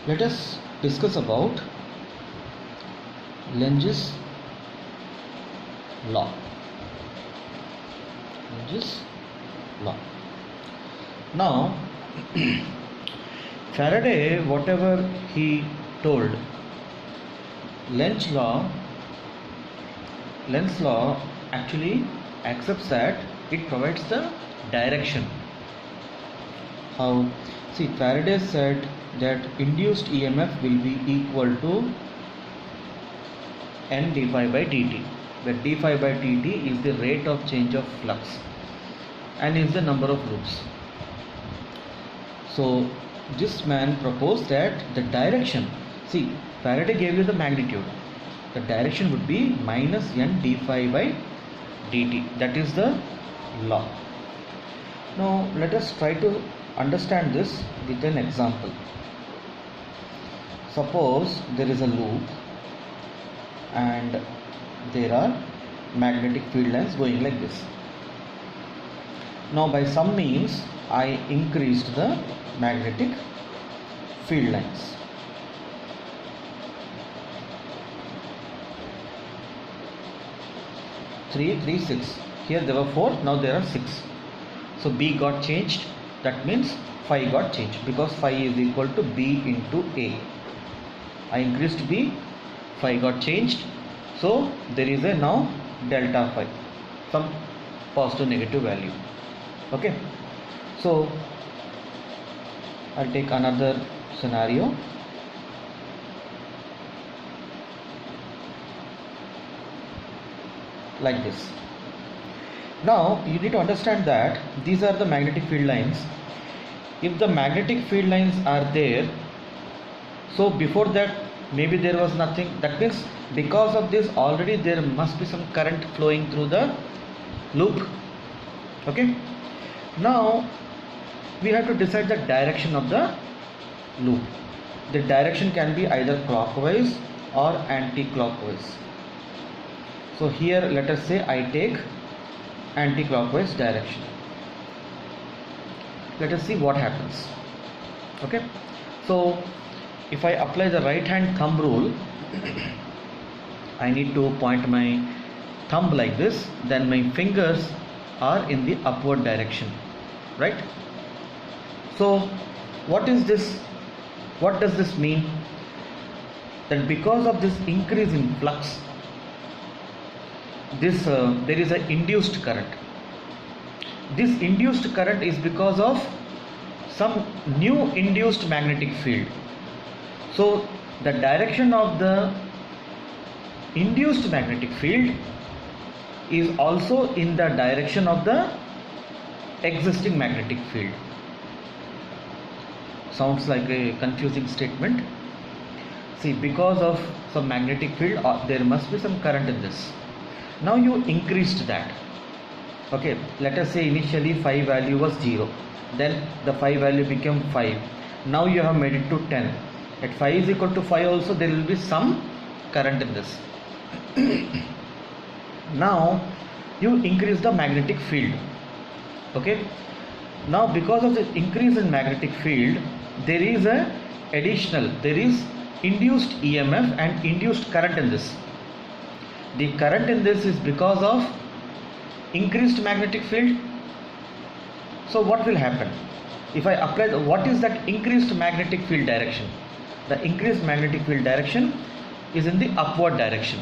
Let us discuss about Lenge's law. Lenge's law. Now, Faraday, whatever he told, Lenz law actually accepts that it provides the direction. How? See, Faraday said that induced EMF will be equal to n d phi by dt, where d phi by dt is the rate of change of flux and is the number of loops. So this man proposed that the direction, see, Faraday gave you the magnitude, the direction would be minus n d phi by dt. That is the law. Now let us try to understand this with an example. Suppose there is a loop and there are magnetic field lines going like this. Now by some means I increased the magnetic field lines. Three, 6. Here there were 4, now there are 6. So B got changed, that means phi got changed, because phi is equal to B into A. I increased B, phi got changed, so there is a now delta phi, some positive negative value. Okay, so I'll take another scenario. Like this. Now you need to understand that these are the magnetic field lines. If the magnetic field lines are there, so before that maybe there was nothing, that means because of this already there must be some current flowing through the loop. Okay, now we have to decide the direction of the loop. The direction can be either clockwise or anti-clockwise. So here let us say I take anti-clockwise direction. Let us see what happens. Okay, so if I apply the right hand thumb rule, I need to point my thumb like this, then my fingers are in the upward direction, right? So what is this? What does this mean? That because of this increase in flux, there is an induced current. This induced current is because of some new induced magnetic field. So the direction of the induced magnetic field is also in the direction of the existing magnetic field. Sounds like a confusing statement. See, because of some magnetic field, there must be some current in this. Now you increased that. Okay, let us say initially phi value was 0, then the phi value became 5. Now you have made it to 10. At phi is equal to 5 also there will be some current in this. Now you increase the magnetic field. Okay, now because of the increase in magnetic field, there is induced EMF and induced current in this. The current in this is because of increased magnetic field. So what will happen if I apply what is that increased magnetic field direction? The increased magnetic field direction is in the upward direction.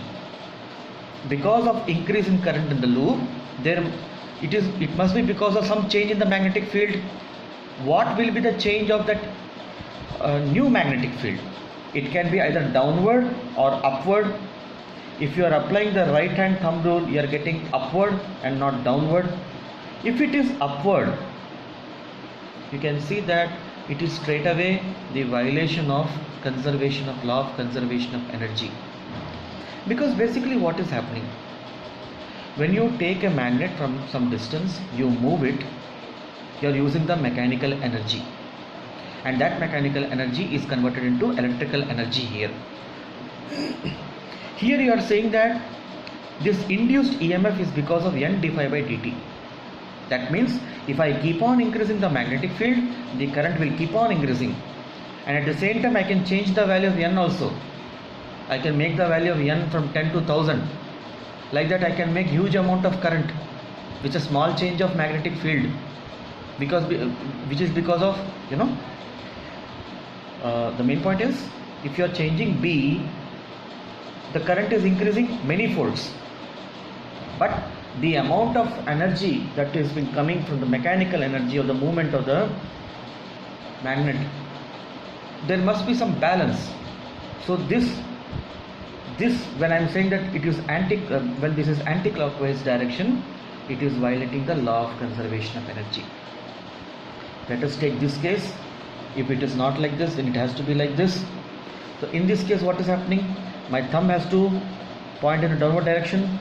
Because of increase in current in the loop, it must be because of some change in the magnetic field. What will be the change of that new magnetic field? It can be either downward or upward. If you are applying the right hand thumb rule, you are getting upward and not downward. If it is upward, you can see that it is straight away the violation of conservation of law of conservation of energy. Because basically what is happening, when you take a magnet from some distance, you move it, you are using the mechanical energy, and that mechanical energy is converted into electrical energy here. Here you are saying that this induced EMF is because of n d phi by dt. That means if I keep on increasing the magnetic field, the current will keep on increasing. and at the same time I can change the value of n also. I can make the value of n from 10 to 1000. Like that I can make huge amount of current with a small change of magnetic field, which is because of, you know, the main point is, if you are changing B, the current is increasing many folds, but the amount of energy that has been coming from the mechanical energy of the movement of the magnet, there must be some balance. So this when I am saying that it is when this is anti-clockwise direction, it is violating the law of conservation of energy. Let us take this case. If it is not like this, then it has to be like this. So in this case, what is happening? My thumb has to point in a downward direction,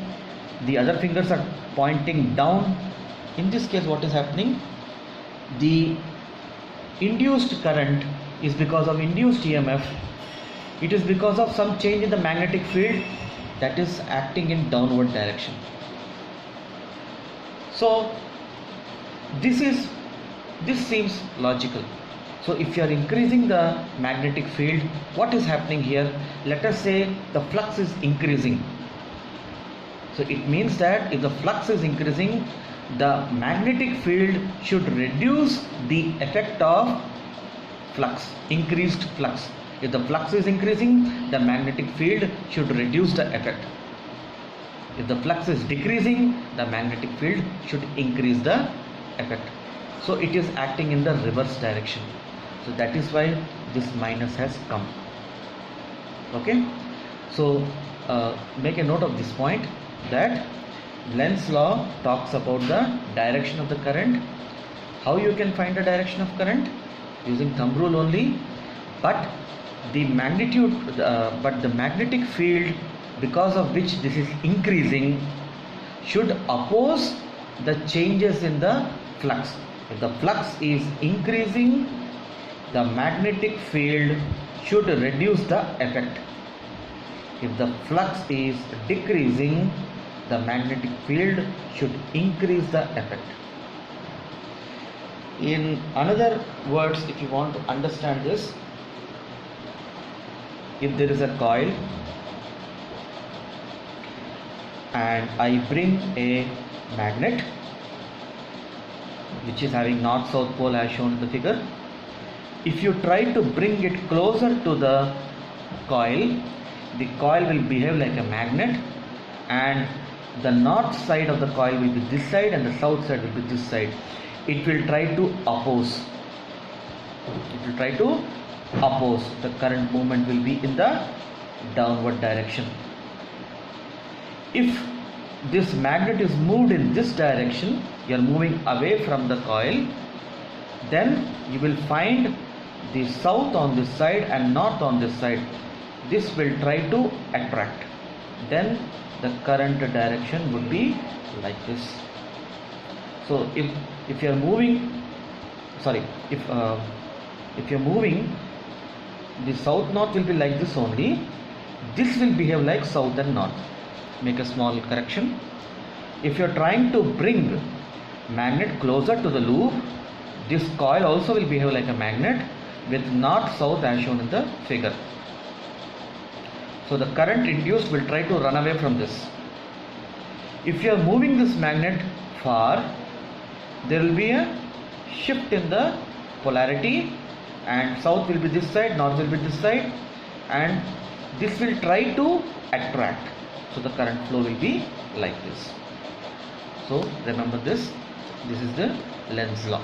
the other fingers are pointing down. In this case, what is happening? The induced current is because of induced EMF. It is because of some change in the magnetic field that is acting in downward direction. So this seems logical. So if you are increasing the magnetic field, what is happening here? Let us say the flux is increasing. So it means that if the flux is increasing, the magnetic field should reduce the effect of flux, increased flux. If the flux is increasing, the magnetic field should reduce the effect. If the flux is decreasing, the magnetic field should increase the effect. So it is acting in the reverse direction. So that is why this minus has come. Okay. So make a note of this point, that Lenz's law talks about the direction of the current. How you can find the direction of current? Using thumb rule only. But the magnetic field, because of which this is increasing, should oppose the changes in the flux. If the flux is increasing, the magnetic field should reduce the effect. If the flux is decreasing, the magnetic field should increase the effect. In another words, if you want to understand this, if there is a coil and I bring a magnet which is having north-south pole as shown in the figure, if you try to bring it closer to the coil will behave like a magnet, and the north side of the coil will be this side and the south side will be this side. It will try to oppose. The current movement will be in the downward direction. If this magnet is moved in this direction, you are moving away from the coil, then you will find the south on this side and north on this side. This will try to attract. Then the current direction would be like this. So if you are moving, if you are moving, the south north will be like this only. This will behave like south and north. Make a small correction. If you are trying to bring magnet closer to the loop, this coil also will behave like a magnet with north south as shown in the figure. So the current induced will try to run away from this. If you are moving this magnet far, there will be a shift in the polarity, and south will be this side, north will be this side, and this will try to attract. So the current flow will be like this. So remember this is the Lenz's law.